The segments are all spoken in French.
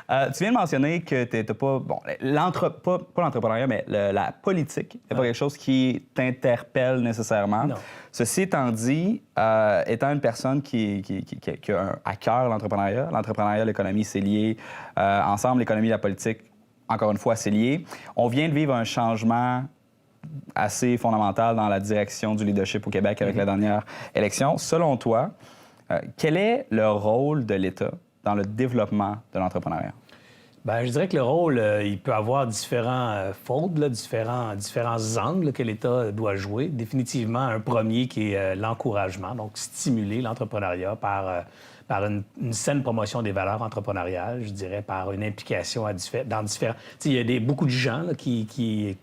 Tu viens de mentionner que tu n'as pas... Bon, pas l'entrepreneuriat, mais la politique n'est pas quelque chose qui t'interpelle nécessairement. Non. Ceci étant dit, étant une personne qui a à cœur l'entrepreneuriat, l'économie, c'est lié. Ensemble, l'économie et la politique, encore une fois, c'est lié. On vient de vivre un changement assez fondamental dans la direction du leadership au Québec avec la dernière élection. Selon toi, quel est le rôle de l'État dans le développement de l'entrepreneuriat? Bien, je dirais que le rôle, il peut avoir différents folds, différents angles que l'État doit jouer. Définitivement, un premier qui est l'encouragement, donc stimuler l'entrepreneuriat par une saine promotion des valeurs entrepreneuriales, je dirais, par une implication dans différents... Tu sais, il y a beaucoup de gens là, qui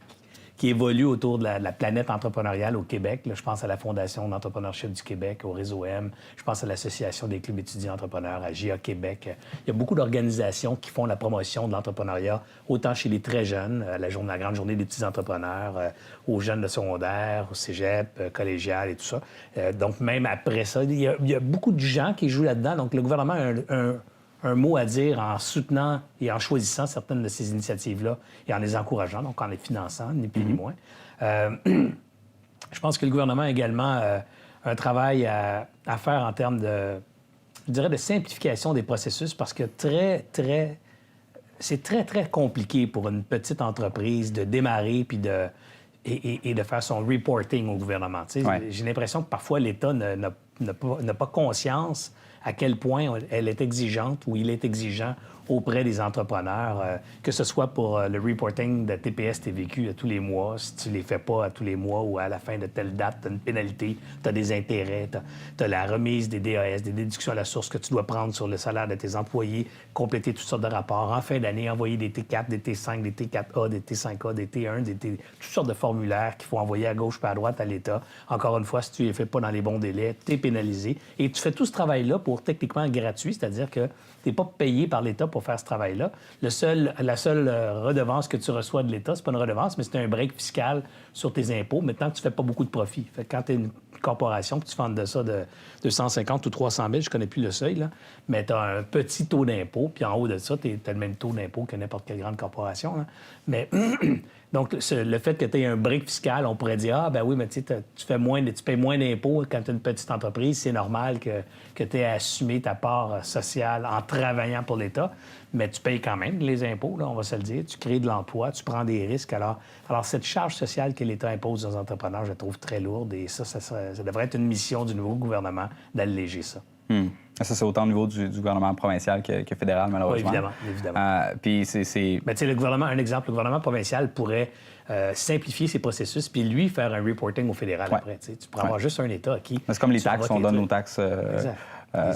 évoluent autour de la planète entrepreneuriale au Québec. Là, je pense à la Fondation d'entrepreneurship du Québec, au Réseau M. Je pense à l'Association des clubs étudiants entrepreneurs, à GIA Québec. Il y a beaucoup d'organisations qui font la promotion de l'entrepreneuriat, autant chez les très jeunes, à la grande journée des petits entrepreneurs, aux jeunes de secondaire, au cégep, collégial et tout ça. Donc, même après ça, il y a beaucoup de gens qui jouent là-dedans. Donc, le gouvernement a un mot à dire en soutenant et en choisissant certaines de ces initiatives-là et en les encourageant, donc en les finançant, ni plus ni moins. Je pense que le gouvernement a également un travail à faire en termes je dirais, de simplification des processus parce que c'est très compliqué pour une petite entreprise de démarrer puis et de faire son reporting au gouvernement. Ouais. J'ai l'impression que parfois l'État n'a pas conscience à quel point elle est exigeante ou il est exigeant auprès des entrepreneurs, que ce soit pour le reporting de TPS, TVQ à tous les mois. Si tu les fais pas à tous les mois ou à la fin de telle date, tu as une pénalité, tu as des intérêts, tu as la remise des DAS, des déductions à la source que tu dois prendre sur le salaire de tes employés, compléter toutes sortes de rapports. En fin d'année, envoyer des T4, des T5, des T4A, des T5A, des T1, toutes sortes de formulaires qu'il faut envoyer à gauche puis à droite à l'État. Encore une fois, si tu ne les fais pas dans les bons délais, tu es pénalisé. Et tu fais tout ce travail-là pour techniquement gratuit, c'est-à-dire que tu n'es pas payé par l'État pour faire ce travail-là. La seule redevance que tu reçois de l'État, c'est pas une redevance, mais c'est un break fiscal sur tes impôts, mais tant que tu fais pas beaucoup de profit. Fait que quand tu es une corporation, que tu fais de ça de 250 ou 300 000, je connais plus le seuil, là, mais tu as un petit taux d'impôt, puis en haut de ça, tu as le même taux d'impôt que n'importe quelle grande corporation. Là. Mais donc, le fait que tu aies un break fiscal, on pourrait dire, ah, ben oui, mais tu payes moins d'impôts quand tu es une petite entreprise, c'est normal que tu aies à assumer ta part sociale en travaillant pour l'État, mais tu payes quand même les impôts, là, on va se le dire. Tu crées de l'emploi, tu prends des risques. Alors cette charge sociale que l'État impose aux entrepreneurs, je la trouve très lourde et ça devrait être une mission du nouveau gouvernement d'alléger ça. Ça, c'est autant au niveau du gouvernement provincial que fédéral, malheureusement. Oui, évidemment. Puis c'est... Ben, tu sais, un exemple, le gouvernement provincial pourrait simplifier ses processus puis lui faire un reporting au fédéral après. Tu pourrais avoir juste un État à qui... C'est comme les taxes, on donne nos taxes... Exact.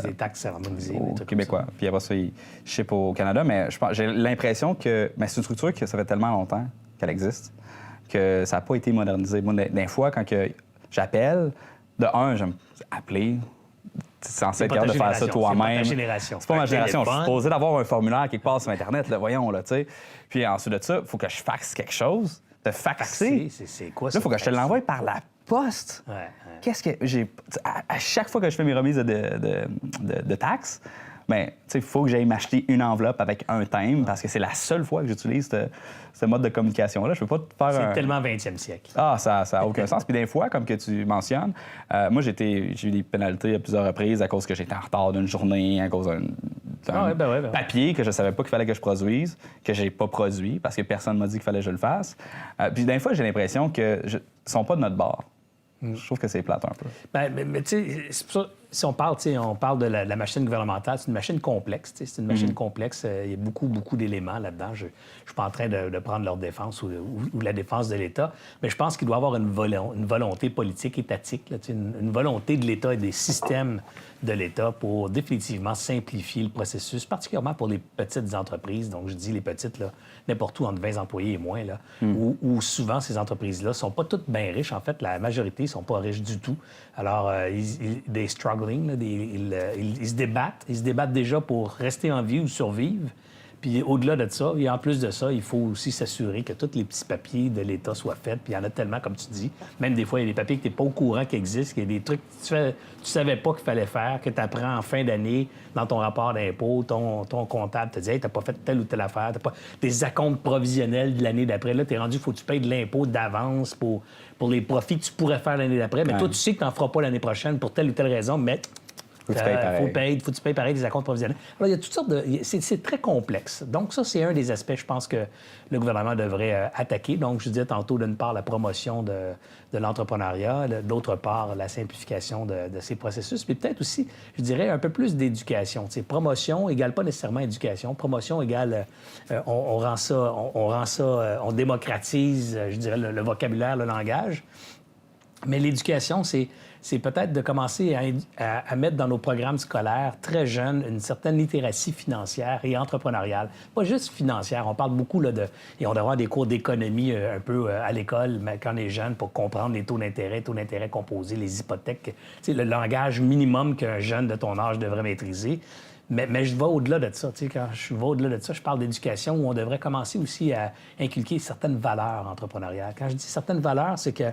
Des taxes harmonisées. Aux Québécois. Puis après ça, ils shippent au Canada. Mais j'ai l'impression que... Mais c'est une structure que ça fait tellement longtemps qu'elle existe que ça n'a pas été modernisé. Moi, des fois, quand j'appelle, j'aime appeler... C'est censé être capable de faire ça toi-même. C'est pas ma génération. Je suis supposé d'avoir un formulaire quelque part sur Internet, là, voyons, là, tu sais. Puis ensuite de ça, il faut que je faxe quelque chose. De faxer. C'est quoi ça? Là, il faut que je te l'envoie par la poste. Ouais. Qu'est-ce que j'ai... À chaque fois que je fais mes remises de taxes, bien, il faut que j'aille m'acheter une enveloppe avec un thème parce que c'est la seule fois que j'utilise ce mode de communication-là. Je peux pas te faire C'est tellement 20e siècle. Ah, ça n'a aucun sens. Puis des fois, comme que tu mentionnes, moi, j'ai eu des pénalités à plusieurs reprises à cause que j'étais en retard d'une journée, à cause d'un papier que je savais pas qu'il fallait que je produise, que j'ai pas produit parce que personne m'a dit qu'il fallait que je le fasse. Puis des fois, j'ai l'impression qu'ils sont pas de notre bord. Je trouve que c'est plate un peu. Mais tu sais, c'est pour ça, si on parle de la machine gouvernementale, c'est une machine complexe. C'est une machine complexe. Il y a beaucoup d'éléments là-dedans. Je ne suis pas en train de prendre leur défense ou la défense de l'État, mais je pense qu'il doit y avoir une volonté politique étatique, là, une volonté de l'État et des systèmes de l'État pour définitivement simplifier le processus, particulièrement pour les petites entreprises. Donc, je dis les petites, là, n'importe où, entre 20 employés et moins, là, où souvent ces entreprises-là ne sont pas toutes bien riches. En fait, la majorité ne sont pas riches du tout. Alors, ils struggling, là, ils se débattent. Ils se débattent déjà pour rester en vie ou survivre. Puis au-delà de ça, et en plus de ça, il faut aussi s'assurer que tous les petits papiers de l'État soient faits. Puis il y en a tellement, comme tu dis. Même des fois, il y a des papiers que tu n'es pas au courant qu'ils existent, qu'il y a des trucs que tu ne savais pas qu'il fallait faire, que tu apprends en fin d'année dans ton rapport d'impôt. Ton comptable te dit « Hey, tu n'as pas fait telle ou telle affaire. T'as pas... » Des acomptes provisionnels de l'année d'après. Là, tu es rendu, il faut que tu payes de l'impôt d'avance pour les profits que tu pourrais faire l'année d'après. Mais toi, tu sais que tu n'en feras pas l'année prochaine pour telle ou telle raison, mais... Faut que tu payes pareil. Faut que tu payes pareil des acomptes provisionnels. Alors, il y a toutes sortes de... C'est très complexe. Donc, ça, c'est un des aspects, je pense, que le gouvernement devrait attaquer. Donc, je disais tantôt, d'une part, la promotion de l'entrepreneuriat, d'autre part, la simplification de ces processus, puis peut-être aussi, je dirais, un peu plus d'éducation. Tu sais, promotion égale pas nécessairement éducation. Promotion égale... on démocratise, je dirais, le vocabulaire, le langage. Mais l'éducation, c'est peut-être de commencer à mettre dans nos programmes scolaires très jeunes une certaine littératie financière et entrepreneuriale. Pas juste financière. On parle beaucoup là, et on devrait avoir des cours d'économie un peu à l'école mais quand on est jeune pour comprendre les taux d'intérêt composés, les hypothèques, tu sais, le langage minimum qu'un jeune de ton âge devrait maîtriser. Mais je vais au-delà de ça. Tu sais, quand je vais au-delà de ça, je parle d'éducation où on devrait commencer aussi à inculquer certaines valeurs entrepreneuriales. Quand je dis certaines valeurs, c'est que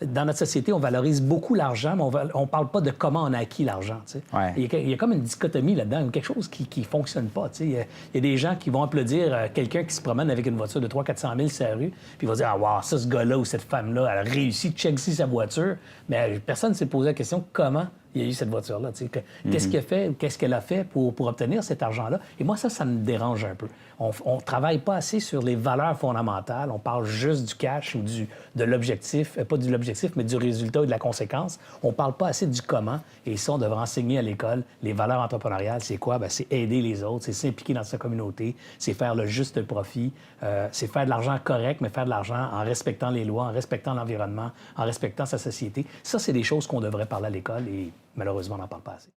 dans notre société, on valorise beaucoup l'argent, mais on ne parle pas de comment on a acquis l'argent. Tu sais. Ouais. Il y a comme une dichotomie là-dedans, quelque chose qui ne fonctionne pas. Tu sais. Il y a des gens qui vont applaudir quelqu'un qui se promène avec une voiture de 300 000 à 400 000 sur la rue, puis ils vont dire « Ah, wow, ça, ce gars-là ou cette femme-là, elle a réussi, check ici sa voiture. » Mais personne ne s'est posé la question « Comment il y a eu cette voiture-là? » Qu'est-ce qu'il a fait, qu'est-ce qu'elle a fait pour obtenir cet argent-là? Et moi, ça me dérange un peu. On ne travaille pas assez sur les valeurs fondamentales. On parle juste du cash ou de l'objectif, pas de l'objectif, mais du résultat et de la conséquence. On ne parle pas assez du comment. Et ça, on devrait enseigner à l'école. Les valeurs entrepreneuriales, c'est quoi? Bien, c'est aider les autres, c'est s'impliquer dans sa communauté, c'est faire le juste profit, c'est faire de l'argent correct, mais faire de l'argent en respectant les lois, en respectant l'environnement, en respectant sa société. Ça, c'est des choses qu'on devrait parler à l'école et malheureusement, on n'en parle pas assez.